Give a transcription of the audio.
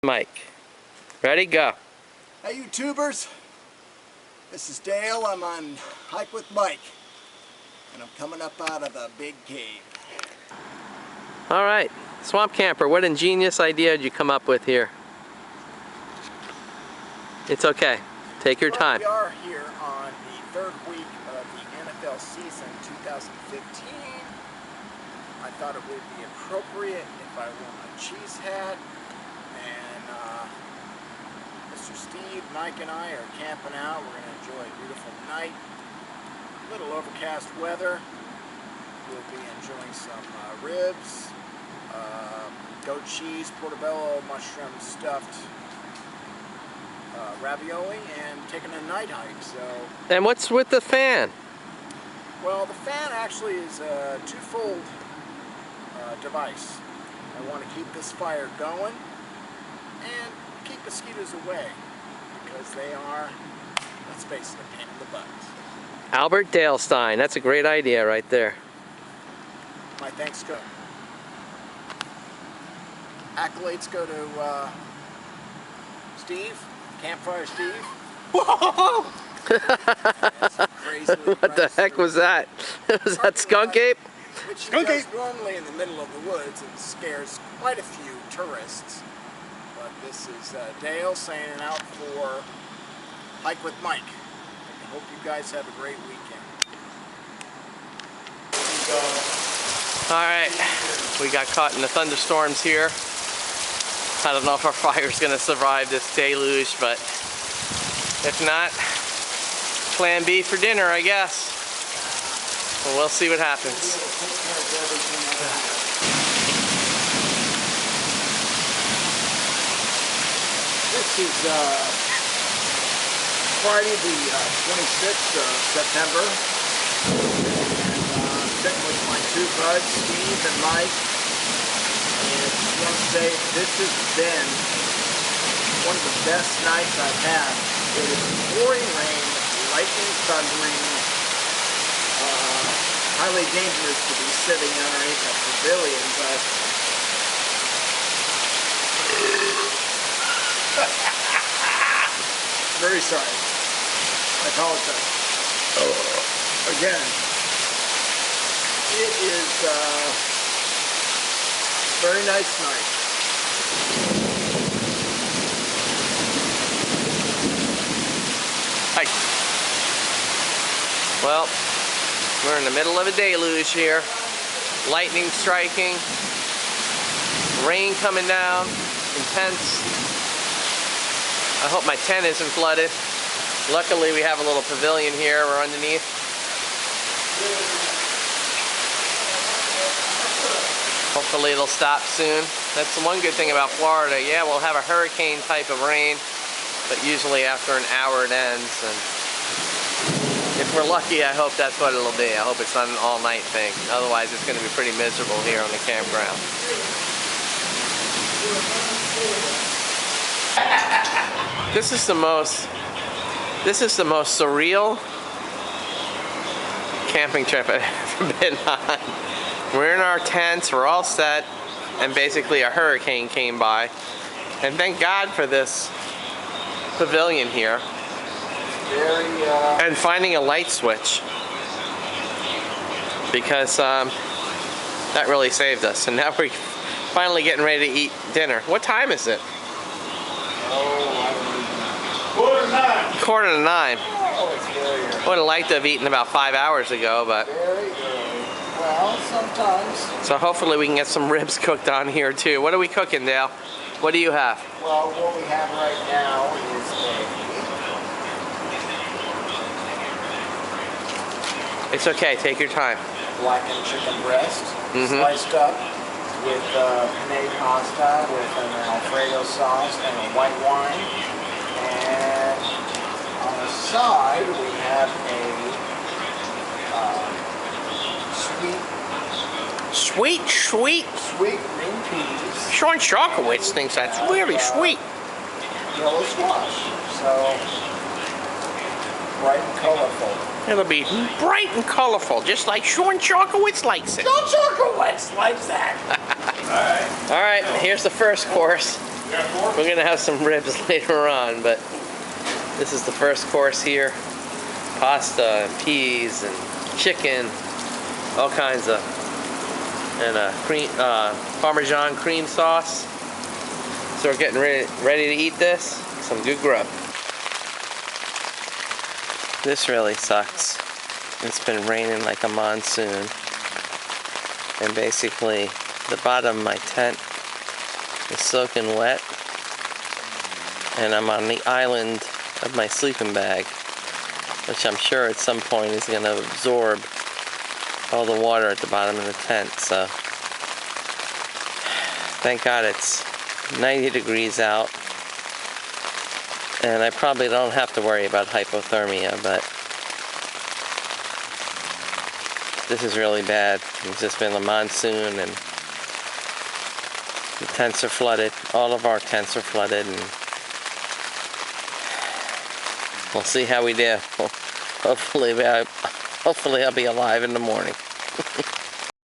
Mike. Ready, go. Hey YouTubers, this is Dale. I'm on Hike with Mike, and I'm coming up out of the big cave. Alright, Swamp Camper, what ingenious idea did you come up with here? It's okay, take your time. We are here on the third week of the NFL season 2015. I thought it would be appropriate if I wore my cheese hat, and Mr. Steve, Mike and I are camping out. We're going to enjoy a beautiful night, a little overcast weather. We'll be enjoying some ribs, goat cheese, portobello, mushroom stuffed ravioli, and taking a night hike. So. And what's with the fan? Well, the fan actually is a two-fold device. I want to keep this fire going and keep mosquitoes away because they are, let's face it, a pain in the butt. Albert Dalestein, that's a great idea right there. My thanks go. Accolades go to Steve, Campfire Steve. Whoa! What the heck was that? Was that skunk ape? Which is normally in the middle of the woods and scares quite a few tourists. But this is Dale signing out for Hike with Mike. I hope you guys have a great weekend. Alright, we got caught in the thunderstorms here. I don't know if our fire's going to survive this deluge, but if not, plan B for dinner, I guess. Well, we'll see what happens. This is Friday the 26th of September. And sitting with my two buds, Steve and Mike. And I just want to say this has been one of the best nights I've had. It is pouring rain, lightning, thundering. Highly dangerous to be sitting underneath a pavilion, but very sorry. I apologize. Again, it is a very nice night. Hi. Well, we're in the middle of a deluge here. Lightning striking, rain coming down, intense. I hope my tent isn't flooded. Luckily we have a little pavilion here we're underneath. Hopefully it'll stop soon. That's the one good thing about Florida. Yeah, we'll have a hurricane type of rain, but usually after an hour it ends. And if we're lucky, I hope that's what it'll be. I hope it's not an all-night thing. Otherwise, it's going to be pretty miserable here on the campground. This is the most surreal camping trip I've ever been on. We're in our tents, we're all set, and basically a hurricane came by. And thank God for this pavilion here. And finding a light switch, because that really saved us. And now we're finally getting ready to eat dinner. What time is it? Quarter to 9. I would have liked to have eaten about 5 hours ago, but well, sometimes. So hopefully we can get some ribs cooked on here too. What are we cooking, Dale? What do you have? Well, what we have right now is It's okay, take your time. blackened chicken breast, sliced up with penne pasta with an Alfredo sauce and a white wine. And on the side we have a sweet green peas. Sean Shockowitz thinks that's really sweet. Yellow squash. So bright and colorful. It'll be bright and colorful, just like Sean Shockowitz likes it. Sean Shockowitz likes that. All right, here's the first course. We're gonna have some ribs later on, but this is the first course here. Pasta and peas and chicken, all kinds of, and Parmesan cream sauce. So we're getting ready to eat this. Some good grub. This really sucks. It's been raining like a monsoon. And basically, the bottom of my tent is soaking wet. And I'm on the island of my sleeping bag, which I'm sure at some point is going to absorb all the water at the bottom of the tent. So, thank God it's 90 degrees out. And I probably don't have to worry about hypothermia, but this is really bad. It's just been a monsoon and the tents are flooded. All of our tents are flooded, and we'll see how we do. Hopefully I'll be alive in the morning.